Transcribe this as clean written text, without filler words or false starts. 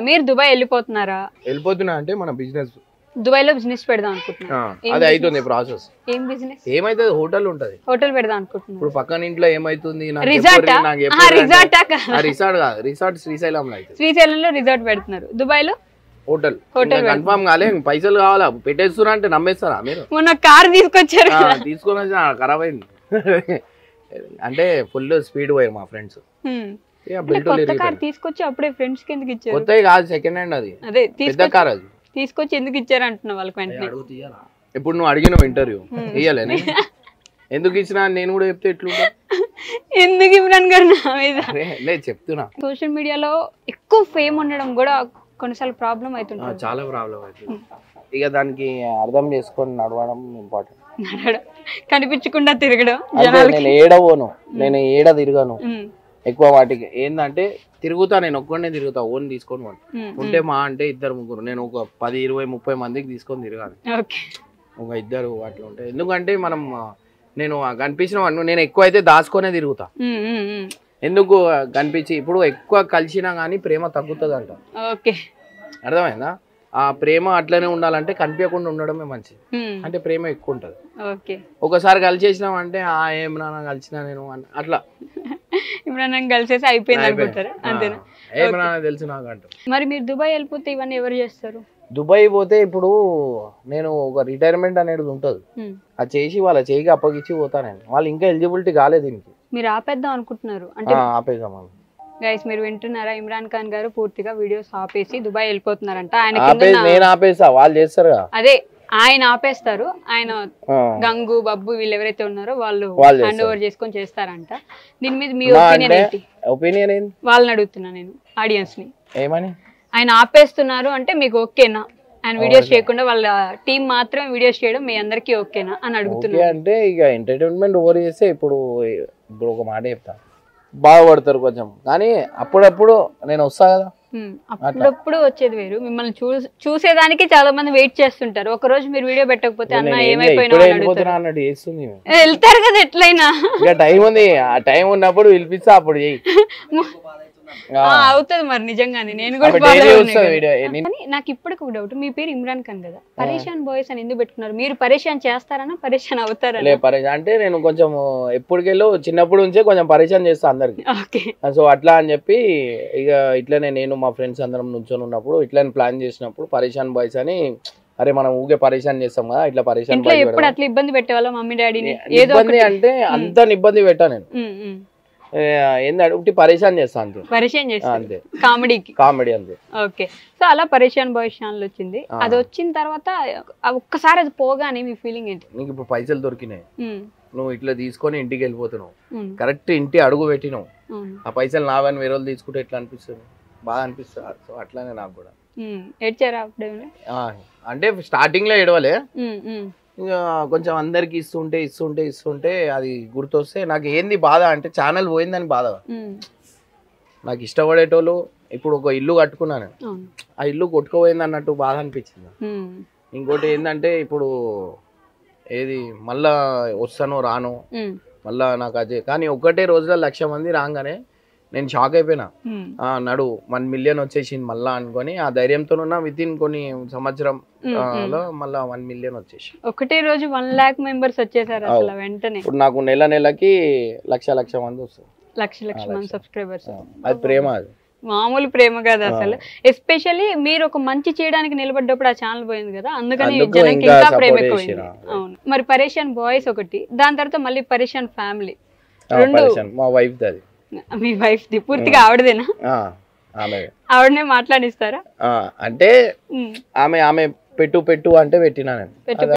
మీరు దుబాయ్ వెళ్ళిపోతున్నారా? వెళ్ళిపోతున్నా అంటే మన బిజినెస్ దుబాయ్ లో బిజినెస్ పెడదాం అనుకుంటున్నా. అది అవుతుంది ప్రాసెస్. ఏం బిజినెస్? ఏమైతుంది, హోటల్ ఉంటది. హోటల్ పెడదాం అనుకుంటున్నా. ఇప్పుడు పక్కన ఇంట్లో ఏమైతుంది, రిసార్ట్ కాదు, రిసార్ట్ శ్రీశైలంలో అయితే. శ్రీశైలంలో రిసార్ట్ పెడుతున్నారు, దుబాయ్ లో హోటల్ కన్ఫర్మ్ కాలే. పైసలు కావాలా, పెట్టేస్తున్నా అంటే నమ్మేస్తారా మీరు? మొన్న కార్ తీసుకొచ్చారు, తీసుకొని వచ్చి ఖరాబ్ అయింది. అంటే ఫుల్ స్పీడ్ పోయారు మా ఫ్రెండ్స్. కార్ తీసుకొచ్చి అప్పుడే ఫ్రెండ్స్ కి ఎందుకు ఇచ్చారు? కొత్తది కాదు, సెకండ్ హ్యాండ్. అది అదే పెద్ద కార్. అది తీసుకొచ్చి ఎందుకు ఇచ్చారు అంటున్నా వాళ్ళకి వెంటనే. ఇప్పుడు నువ్వు అడిగినావు ఇంటర్వ్యూ ఇయ్యలే, ఎందుకు ఇచ్చినా నేను కూడా చెప్తే ఎట్లుంటా? ఎందుకు ఇమ్రాన్ గారు నా మీద లేదు చెప్తున్నా. సోషల్ మీడియాలో ఎక్కువ ఫేమ్ ఉండడం కూడా కొన్నిసార్లు ప్రాబ్లం అవుతుంది. చాలా ప్రాబ్లం అవుతుంది. ఇక దానికి అర్థం చేసుకొని నడవడం ఇంపార్టెంట్. నడవడం, కనిపించకుండా తిరగడం. నేను ఏడవను, నేను ఏడ తిరగను ఎక్కువ. వాటికి ఏంటంటే తిరుగుతా, నేను ఒక్కడే తిరుగుతా, ఓన్ తీసుకొని ఉంటే మా అంటే 2-3. నేను ఒక 10, 20, 30 మందికి తీసుకొని తిరగాలి, ఒక 2 అట్లా ఉంటాయి. ఎందుకంటే మనం నేను కనిపించిన నేను ఎక్కువ అయితే దాచుకొనే తిరుగుతా. ఎందుకు కనిపించి ఇప్పుడు ఎక్కువ కలిసినా గానీ ప్రేమ తగ్గుతుంది అంట. అర్థమైందా? ఆ ప్రేమ అట్లనే ఉండాలంటే కనిపించకుండా ఉండడమే మంచిది. అంటే ప్రేమ ఎక్కువ ఉంటది. ఒకసారి కలిసేసినాం అంటే ఏమన్నా కలిసినా నేను అట్లా ఇమ్రాన్ కలిసేసి అయిపోయింది అనుకుంటారు, అంతేనా? ఏమన్నా తెలుసు నాకు అంట. మరి మీరు దుబాయ్ వెళ్ళిపోతే ఇవన్నీ ఎవరు చేస్తారు? దుబాయ్ పోతే ఇప్పుడు నేను ఒక రిటైర్మెంట్ అనేది ఉంటది, అది చేసి వాళ్ళ చేయికి అప్పగిచ్చి పోతాను. వాళ్ళు ఇంకా ఎలిజిబిలిటీ కాలేదు దీనికి. మీరు ఆపేద్దాం అనుకుంటున్నారు అంటే? ఆపేద్దాం. గైస్ మీరు వింటున్నారా? ఇమ్రాన్ ఖాన్ గారు పూర్తిగా వీడియోస్ ఆపేసి దుబాయ్ వెళ్ళిపోతున్నారంట. నేను ఆపేసా, వాళ్ళు చేస్తారు. అదే ఆయన ఆపేస్తారు, ఆయన గంగు బబ్బు వీళ్ళు ఎవరైతే ఉన్నారో వాళ్ళు హ్యాండ్ ఓవర్ చేసుకొని చేస్తారంట. దీని మీద మీ ఒపీనియన్ ఏంటి? ఒపీనియన్ ఏంటి వాళ్ళని అడుగుతున్నా నేను, ఆడియన్స్ ని. ఏమని? ఆయన ఆపేస్తున్నారు అంటే మీకు ఓకేనా? ఆయన వీడియోస్ చేయకుండా వాళ్ళ టీం మాత్రం వీడియోస్ చేయడం మీ అందరికి ఓకేనా అని అడుగుతున్నా. అంటే ఇక ఎంటర్టైన్మెంట్ ఓవర్ చేస్తే ఇప్పుడు ఒక మాట చెప్తా, బాగుపడతారు కొంచెం. కానీ అప్పుడప్పుడు నేను వస్తా కదా, అప్పుడప్పుడు వచ్చేది వేరు. మిమ్మల్ని చూసేదానికి చాలా మంది వెయిట్ చేస్తుంటారు. ఒక రోజు మీరు వీడియో పెట్టకపోతే అన్న ఏమైపోయినా వెళ్తారు కదా ఎట్లయినా. టైం ఉంది, ఆ టైం ఉన్నప్పుడు పిలిపిస్తా, అప్పుడు చెయ్యి. అవుతుంది మరి నిజంగానే. నేను కూడా నాకు ఇప్పటికి ఒక డౌట్, మీ పేరు ఇమ్రాన్ ఖాన్ కదా, పరేషాన్ బాయ్స్ అని ఎందుకు పెట్టుకున్నారు? మీరు పరేషాన్ చేస్తారనా పరేషాన్ అవుతారా? అంటే నేను కొంచెం ఎప్పటికెళ్ళో చిన్నప్పుడు నుంచే కొంచెం పరేషాన్ చేస్తా అందరికి. సో అట్లా అని చెప్పి ఇక ఇట్లనే నేను మా ఫ్రెండ్స్ అందరం నుంచొని ఉన్నప్పుడు ఇట్లా ప్లాన్ చేసినప్పుడు పరేషాన్ బాయ్స్ అని, అరే మనం ఊగే పరేషాన్ చేస్తాం కదా, ఇట్లా పరేషాన్ ఎప్పుడు అట్లా ఇబ్బంది పెట్టేవాళ్ళ మమ్మీ డాడీని? ఇబ్బంది అంటే అంత ఇబ్బంది పెట్టా నేను, ఏంటంటే పరేషాన్ చేస్తా అంతే. పరేషాన్ చేస్తా అంతే, కామెడీ అంతే. ఓకే. సో అలా పరేషాన్ బాయ్స్ ఛానల్ వచ్చింది. అది వచ్చిన తర్వాత ఒక్కసారి అది పోగానే మీ ఫీలింగ్ ఏంటి? నీకు ఇప్పుడు పైసలు దొరికినాయి, నువ్వు ఇట్లా తీసుకొని ఇంటికి వెళ్ళిపోతున్నావు, కరెక్ట్ ఇంటి అడుగు పెట్టినావు, ఆ పైసలు నావని వేరే వాళ్ళు తీసుకుంటే ఎట్లా అనిపిస్తుంది? బాగా అనిపిస్తుంది. సో అట్లానే నాకు కూడా. ఏడ్చారా అప్పుడే? అంటే స్టార్టింగ్ లో ఏడవలే, ఇంకా కొంచెం అందరికి ఇస్తుంటే అది గుర్తొస్తే నాకు ఏంది బాధ అంటే ఛానల్ పోయిందని బాధ. నాకు ఇష్టపడేటోళ్ళు ఇప్పుడు ఒక ఇల్లు కట్టుకున్నాను, ఆ ఇల్లు కొట్టుకుపోయింది అన్నట్టు బాధ అనిపించింది. ఇంకోటి ఏంటంటే ఇప్పుడు ఏది మళ్ళా వస్తాను రాను మళ్ళా నాకు అదే. కానీ ఒకటే రోజులో 1,00,000 మంది రాగానే నేను షాక్ అయిపోయినా. నడు 1 మిలియన్ వచ్చేసింది మళ్ళా అనుకొని ఆ ధైర్యంతో విత్ ఇన్ కొన్ని సంవత్సరం మళ్ళా 1 మిలియన్ వచ్చేసి ఒకటే రోజు 1 lakh మెంబర్స్ వచ్చేసారు అసలు వెంటనే. ఇప్పుడు నాకు నెలకి 1,00,000 మంది వస్తారు, 1,00,000 మంది సబ్స్క్రైబర్స్. అది ప్రేమ, అది మామూలు ప్రేమ కాదు అసలు. ఎస్పెషల్లీ మీరు ఒక మంచి చేయడానికి నిలబడ్డప్పుడు ఆ ఛానల్ పోయింది కదా, అందుకని జనానికి ఇంకా ప్రేమ ఎక్కువైంది. అవును. మరి పరేషాన్ బాయ్స్ ఒకటి, దాని తర్వాత మళ్ళీ పరేషాన్ ఫ్యామిలీ, మా wife the. Me wife the పూర్తిగా ఆవిడదేనా? ఆవిడనే మాట్లాడిస్తారా? అంటే ఆమె పెట్టు అంటే పెట్టినా నేను.